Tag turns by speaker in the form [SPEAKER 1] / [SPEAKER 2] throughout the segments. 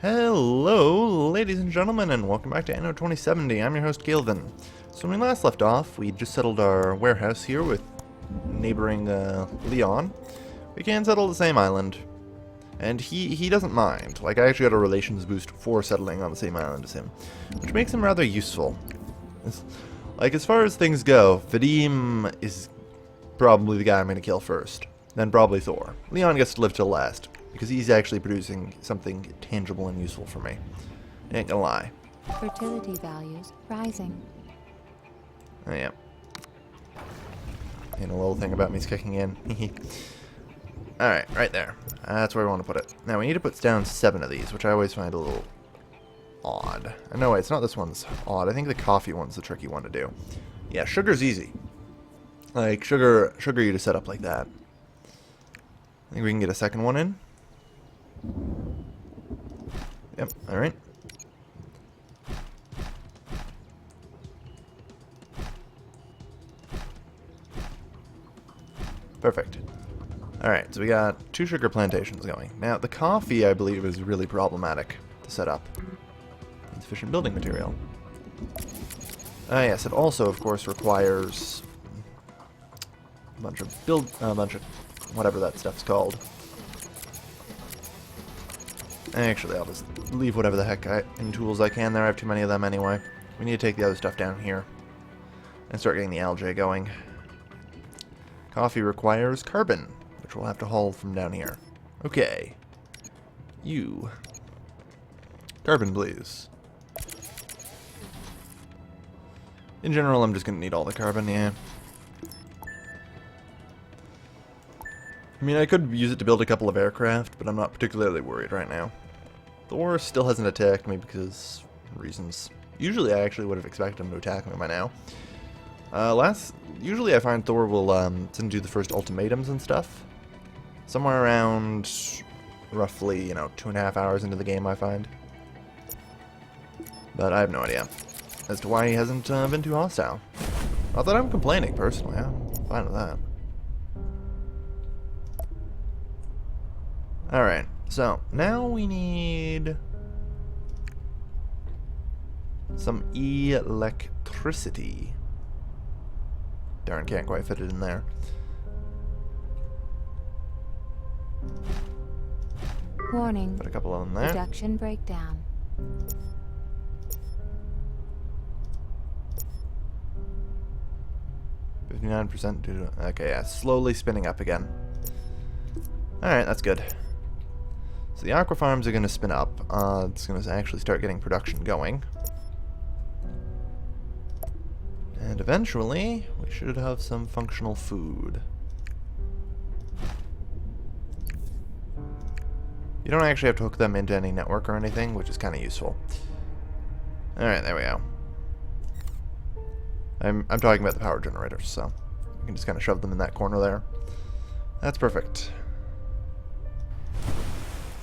[SPEAKER 1] Hello, ladies and gentlemen, and welcome back to Anno 2070. I'm your host, Galvin. So when we last left off, we just settled our warehouse here with neighboring Leon. We can settle the same island, and he doesn't mind. Like, I actually got a relations boost for settling on the same island as him, which makes him rather useful. Like, as far as things go, Vadim is probably the guy I'm going to kill first, then probably Thor. Leon gets to live till last, because he's actually producing something tangible and useful for me. Ain't gonna lie.
[SPEAKER 2] Fertility values rising.
[SPEAKER 1] Oh, yeah. And a little thing about me's kicking in. Alright, right there. That's where we want to put it. Now, we need to put down 7 of these, which I always find a little odd. No, wait, it's not this one's odd. I think the coffee one's the tricky one to do. Yeah, sugar's easy. Like, sugar you to set up like that. I think we can get a second one in. Yep, alright. Perfect. Alright, so we got 2 sugar plantations going. Now, the coffee, I believe, is really problematic to set up. Insufficient building material. Yes, it also, of course, requires a bunch of whatever that stuff's called. Actually, I'll just leave whatever the heck in tools I can there. I have too many of them anyway. We need to take the other stuff down here and start getting the algae going. Coffee requires carbon, which we'll have to haul from down here. Okay. You. Carbon, please. In general, I'm just going to need all the carbon, yeah. I mean, I could use it to build a couple of aircraft, but I'm not particularly worried right now. Thor still hasn't attacked me because reasons. Usually I actually would have expected him to attack me by now. Usually I find Thor will do the first ultimatums and stuff. Somewhere around roughly, 2.5 hours into the game, I find. But I have no idea as to why he hasn't been too hostile. Not that I'm complaining, personally. I'm fine with that. Alright, so now we need some electricity. Darn, can't quite fit it in there.
[SPEAKER 2] Warning.
[SPEAKER 1] Put a couple of them there.
[SPEAKER 2] Production breakdown.
[SPEAKER 1] %. Due to, okay, yeah, slowly spinning up again. Alright, that's good. So the aqua farms are going to spin up. It's going to actually start getting production going. And eventually, we should have some functional food. You don't actually have to hook them into any network or anything, which is kind of useful. Alright, there we go. I'm talking about the power generators, so we can just kind of shove them in that corner there. That's perfect.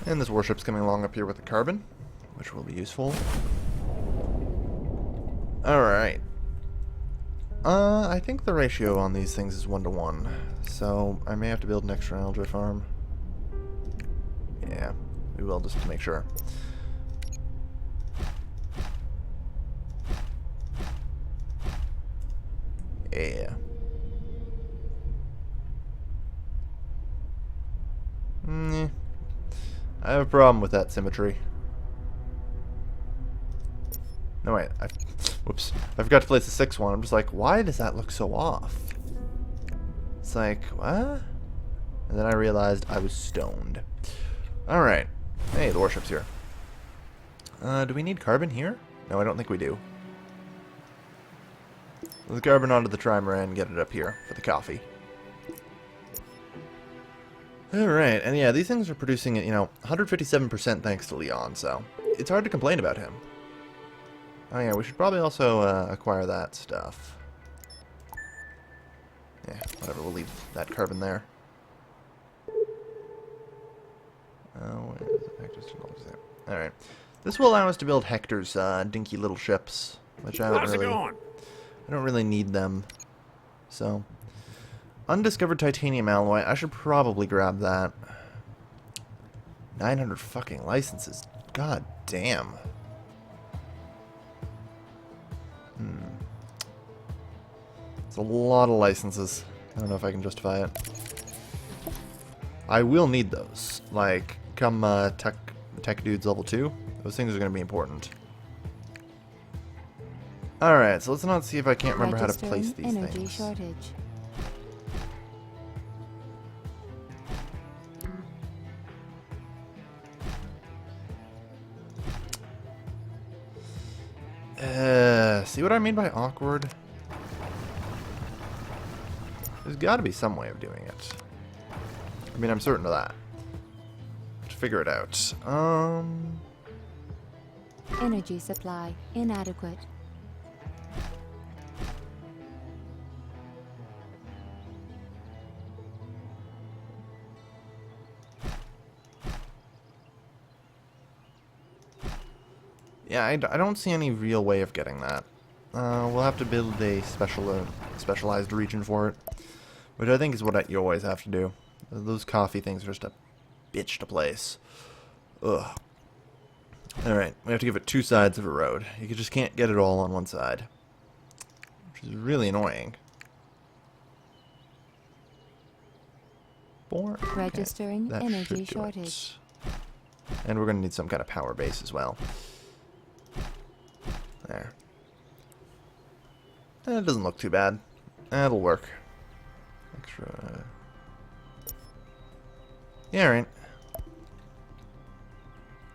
[SPEAKER 1] And this warship's coming along up here with the carbon, which will be useful. Alright. I think the ratio on these things is 1-to-1, so I may have to build an extra algae farm. Yeah, we will, just to make sure. Yeah. I have a problem with that symmetry. No, wait. Whoops. I forgot to place the 6th one. I'm just like, why does that look so off? It's like, what? And then I realized I was stoned. Alright. Hey, the warship's here. Do we need carbon here? No, I don't think we do. Put the carbon onto the trimaran and get it up here for the coffee. Alright, and yeah, these things are producing, 157% thanks to Leon, so it's hard to complain about him. Oh yeah, we should probably also acquire that stuff. Yeah, whatever, we'll leave that carbon there. Oh, where is it? Hector's technology there. Alright. This will allow us to build Hector's dinky little ships, which I don't really need them. So, undiscovered titanium alloy. I should probably grab that. 900 fucking licenses. God damn. It's a lot of licenses. I don't know if I can justify it. I will need those. Like, come tech dudes level 2. Those things are going to be important. Alright, so let's not see if I can't remember how to place these
[SPEAKER 2] energy
[SPEAKER 1] things.
[SPEAKER 2] shortage.
[SPEAKER 1] See what I mean by awkward? There's got to be some way of doing it. I mean, I'm certain of that. Let's figure it out.
[SPEAKER 2] Energy supply inadequate.
[SPEAKER 1] Yeah, I don't see any real way of getting that. We'll have to build a specialized region for it, which I think is what you always have to do. Those coffee things are just a bitch to place. Ugh. Alright, we have to give it 2 sides of a road. You just can't get it all on one side, which is really annoying.
[SPEAKER 2] Registering
[SPEAKER 1] That
[SPEAKER 2] energy
[SPEAKER 1] should do
[SPEAKER 2] shortage.
[SPEAKER 1] it. And we're going to need some kind of power base as well. There. It doesn't look too bad. That'll work. Extra. Yeah, right.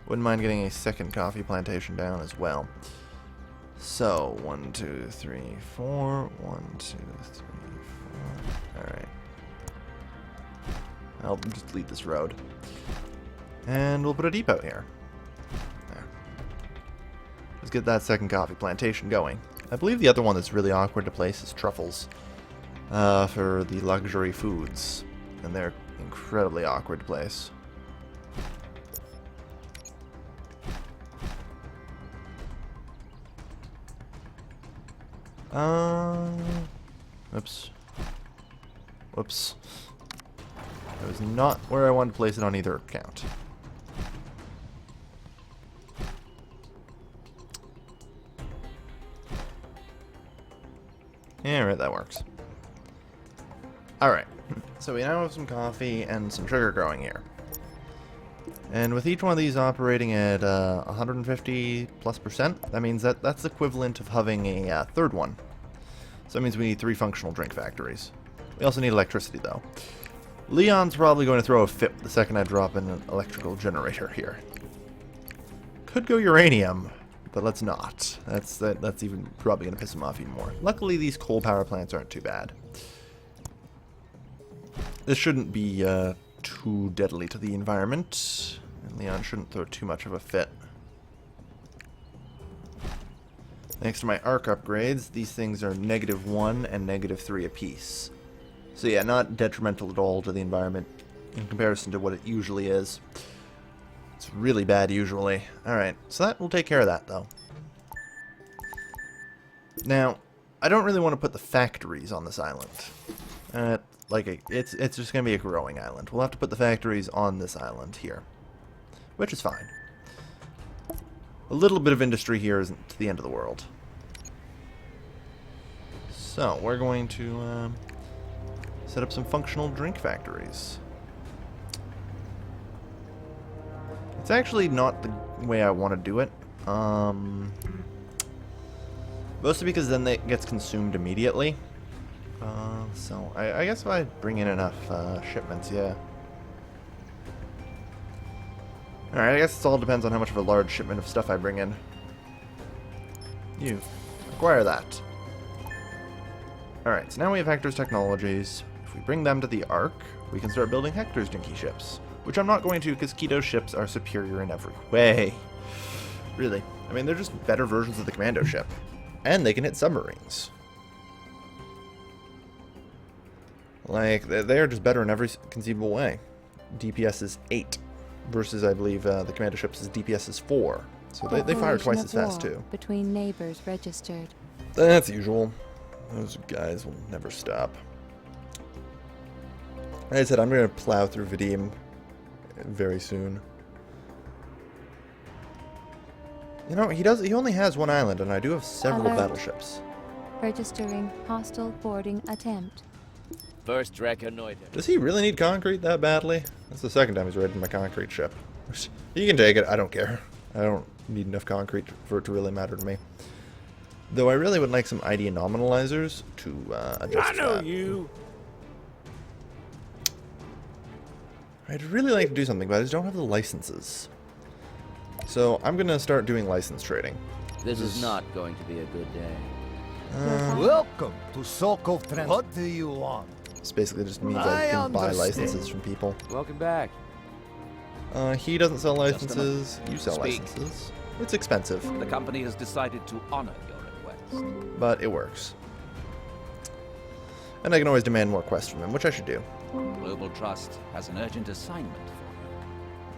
[SPEAKER 1] Wouldn't mind getting a second coffee plantation down as well. So, 1, 2, 3, 4. 1, 2, 3, 4. Alright. I'll just leave this road. And we'll put a depot here. There. Let's get that second coffee plantation going. I believe the other one that's really awkward to place is truffles. For the luxury foods. And they're incredibly awkward to place. Oops. Whoops. That was not where I wanted to place it on either account. Yeah, right, that works. Alright, so we now have some coffee and some sugar growing here. And with each one of these operating at 150+%, that means that's equivalent of having a third one. So that means we need 3 functional drink factories. We also need electricity, though. Leon's probably going to throw a fit the second I drop in an electrical generator here. Could go uranium, but let's not. That's even probably going to piss him off even more. Luckily, these coal power plants aren't too bad. This shouldn't be too deadly to the environment, and Leon shouldn't throw too much of a fit. Thanks to my arc upgrades, these things are -1 and -3 apiece. So yeah, not detrimental at all to the environment in comparison to what it usually is. It's really bad usually. Alright, so that will take care of that though. Now, I don't really want to put the factories on this island. It's just going to be a growing island. We'll have to put the factories on this island here, which is fine. A little bit of industry here isn't to the end of the world. So, we're going to set up some functional drink factories. It's actually not the way I want to do it. Mostly because then it gets consumed immediately. So, I guess if I bring in enough shipments, yeah. Alright, I guess it all depends on how much of a large shipment of stuff I bring in. You. Acquire that. Alright, so now we have Hector's technologies. If we bring them to the Ark, we can start building Hector's dinky ships. Which I'm not going to, because Keto's ships are superior in every way. Really. I mean, they're just better versions of the commando ship. And they can hit submarines. Like, they are just better in every conceivable way. DPS is 8 versus, I believe, the commando ships' DPS is 4. So they fire twice as fast, too.
[SPEAKER 2] Between neighbors registered.
[SPEAKER 1] That's usual. Those guys will never stop. Like I said, I'm going to plow through Vidium very soon. You know, he only has one island, and I do have several
[SPEAKER 2] Alert.
[SPEAKER 1] battleships.
[SPEAKER 2] Registering hostile boarding attempt.
[SPEAKER 3] First reconnoiter.
[SPEAKER 1] Does he really need concrete that badly? That's the second time he's raided my concrete ship. You can take it, I don't care. I don't need enough concrete for it to really matter to me. Though I really would like some ID nominalizers to adjust
[SPEAKER 3] I know
[SPEAKER 1] that.
[SPEAKER 3] you.
[SPEAKER 1] I'd really like to do something, but I just don't have the licenses. So I'm going to start doing license trading.
[SPEAKER 3] This is not going to be a good day.
[SPEAKER 4] Welcome to Sokol Trend. What do you want?
[SPEAKER 1] This basically just means I can buy licenses from people.
[SPEAKER 3] Welcome back.
[SPEAKER 1] He doesn't sell
[SPEAKER 3] Just a
[SPEAKER 1] licenses. You sell
[SPEAKER 3] Speak.
[SPEAKER 1] licenses. It's expensive,
[SPEAKER 3] The company has decided to honor your request.
[SPEAKER 1] but it works. And I can always demand more quests from him, which I should do.
[SPEAKER 3] Global Trust has an urgent assignment for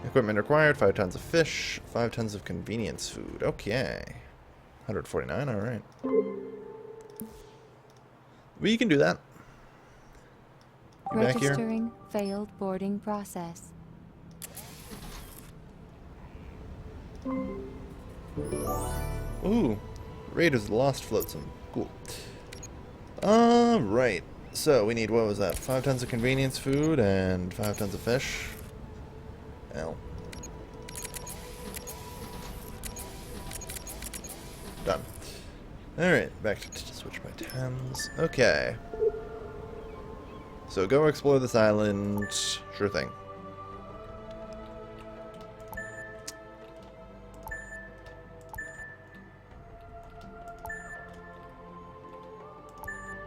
[SPEAKER 1] Equipment required, 5 tons of fish, 5 tons of convenience food. Okay. 149, alright. We can do that. You back here?
[SPEAKER 2] Registering failed boarding process.
[SPEAKER 1] Ooh. Raiders of the Lost Flotsam. Cool. Alright. So, we need, what was that? 5 tons of convenience food and 5 tons of fish. L. Done. Alright, back to switch my tens. Okay. So go explore this island. Sure thing.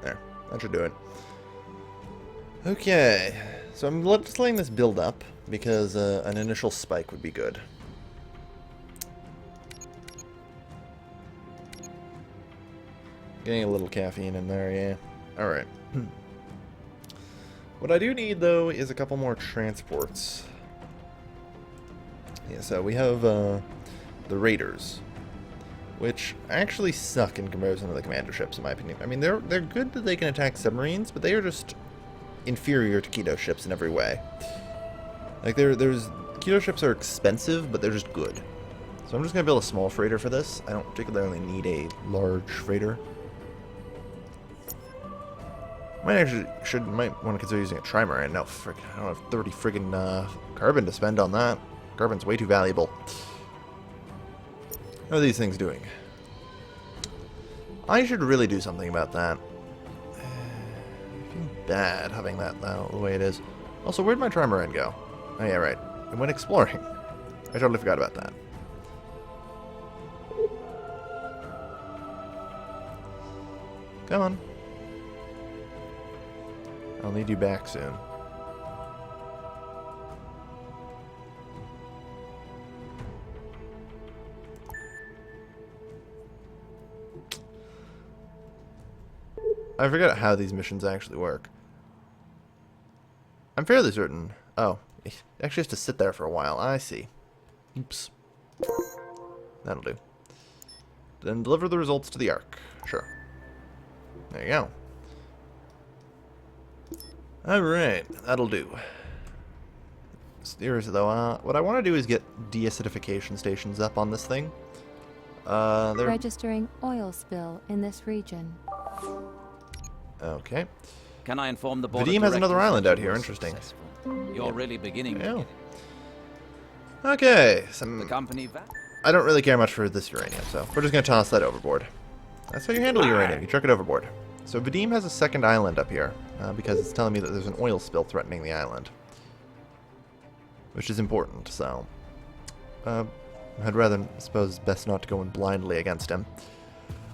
[SPEAKER 1] There. That should do it. Okay. So I'm just letting this build up because an initial spike would be good. Getting a little caffeine in there, yeah. Alright. What I do need, though, is a couple more transports. Yeah, so we have the Raiders, which actually suck in comparison to the commander ships, in my opinion. I mean, they're good that they can attack submarines, but they are just inferior to Keto ships in every way. Like, there's Keto ships are expensive, but they're just good. So I'm just going to build a small freighter for this. I don't particularly need a large freighter. Might want to consider using a trimaran. No, frick, I don't have 30 friggin' carbon to spend on that. Carbon's way too valuable. How are these things doing? I should really do something about that. I feel bad having that the way it is. Also, where'd my trimaran go? Oh yeah, right. It went exploring. I totally forgot about that. Come on. I'll need you back soon. I forget how these missions actually work. I'm fairly certain. Oh, it actually has to sit there for a while. I see. Oops. That'll do. Then deliver the results to the Ark. Sure. There you go. Alright, that'll do. Seriously though, what I want to do is get deacidification stations up on this thing. They're...
[SPEAKER 2] Registering oil spill in this region.
[SPEAKER 1] Okay.
[SPEAKER 3] Can I inform the board?
[SPEAKER 1] Vadim has another island out here, interesting.
[SPEAKER 3] You're really beginning to
[SPEAKER 1] Yeah.
[SPEAKER 3] get it.
[SPEAKER 1] Okay,
[SPEAKER 3] The company
[SPEAKER 1] I don't really care much for this uranium, so we're just going to toss that overboard. That's how you handle uranium, you chuck it overboard. So Vadim has a second island up here, because it's telling me that there's an oil spill threatening the island. Which is important, so... I'd rather, I suppose, best not to go in blindly against him.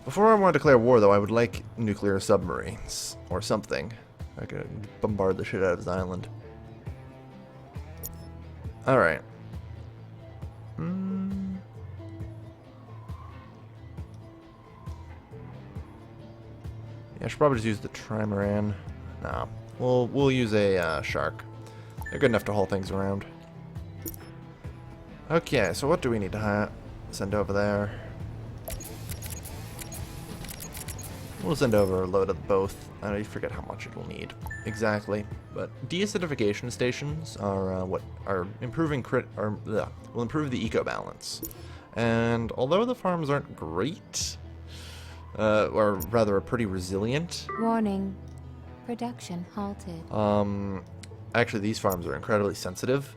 [SPEAKER 1] Before I want to declare war, though, I would like nuclear submarines, or something. I could bombard the shit out of his island. Alright. Yeah, I should probably just use the trimaran. No, we'll use a shark. They're good enough to haul things around. Okay, so what do we need to send over there? We'll send over a load of both. I forget how much it will need exactly, but deacidification stations are what are improving will improve the eco balance. And although the farms aren't great, or rather are pretty resilient,
[SPEAKER 2] Warning. Production halted.
[SPEAKER 1] actually these farms are incredibly sensitive.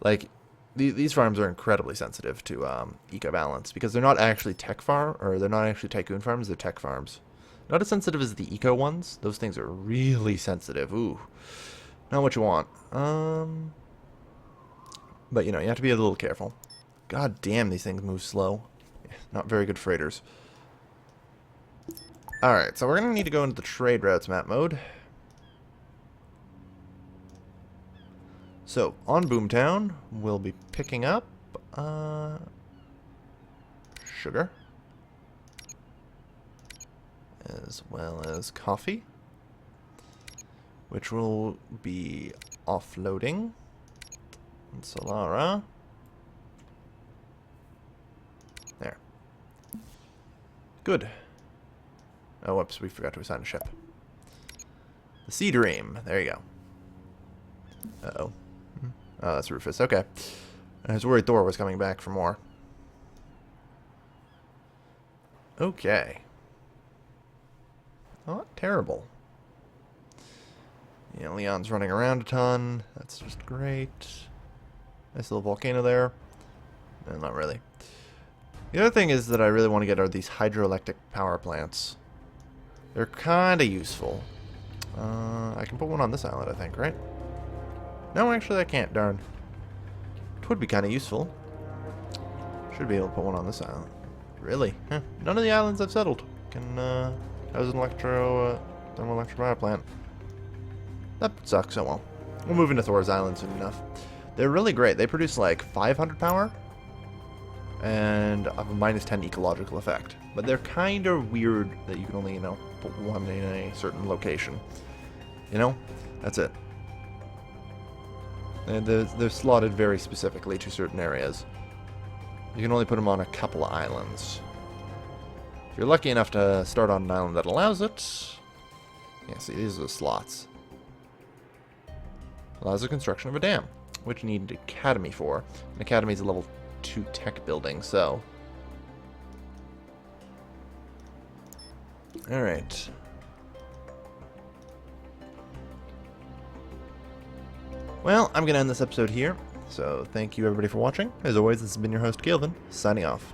[SPEAKER 1] Like, these farms are incredibly sensitive to eco balance because they're not actually they're not actually tycoon farms, they're tech farms. Not as sensitive as the eco ones. Those things are really sensitive. Ooh. Not what you want. But, you know, you have to be a little careful. God damn, these things move slow. Not very good freighters. Alright, so we're going to need to go into the trade routes map mode. So, on Boomtown, we'll be picking up sugar, as well as coffee, which will be offloading in Solara. There. Good. Oh, whoops, we forgot to assign a ship. The Sea Dream. There you go. Uh-oh. Oh, that's Rufus. Okay. I was worried Thor was coming back for more. Okay. Not terrible. Yeah, Leon's running around a ton. That's just great. Nice little volcano there. No, not really. The other thing is that I really want to get are these hydroelectric power plants. They're kind of useful. I can put one on this island, I think, right? No, actually I can't, darn. It would be kind of useful. Should be able to put one on this island. Really? Huh. None of the islands I've settled can house an thermoelectric power plant. That sucks, oh well. We'll move into Thor's Island soon enough. They're really great. They produce like 500 power and have a -10 ecological effect. But they're kind of weird that you can only, you know, put one in a certain location. You know? That's it. And they're slotted very specifically to certain areas. You can only put them on a couple of islands. If you're lucky enough to start on an island that allows it... Yeah, see, these are the slots. Allows the construction of a dam, which you need an academy for. An academy is a level 2 tech building, so... Alright. Well, I'm going to end this episode here, so thank you everybody for watching. As always, this has been your host, Galvin, signing off.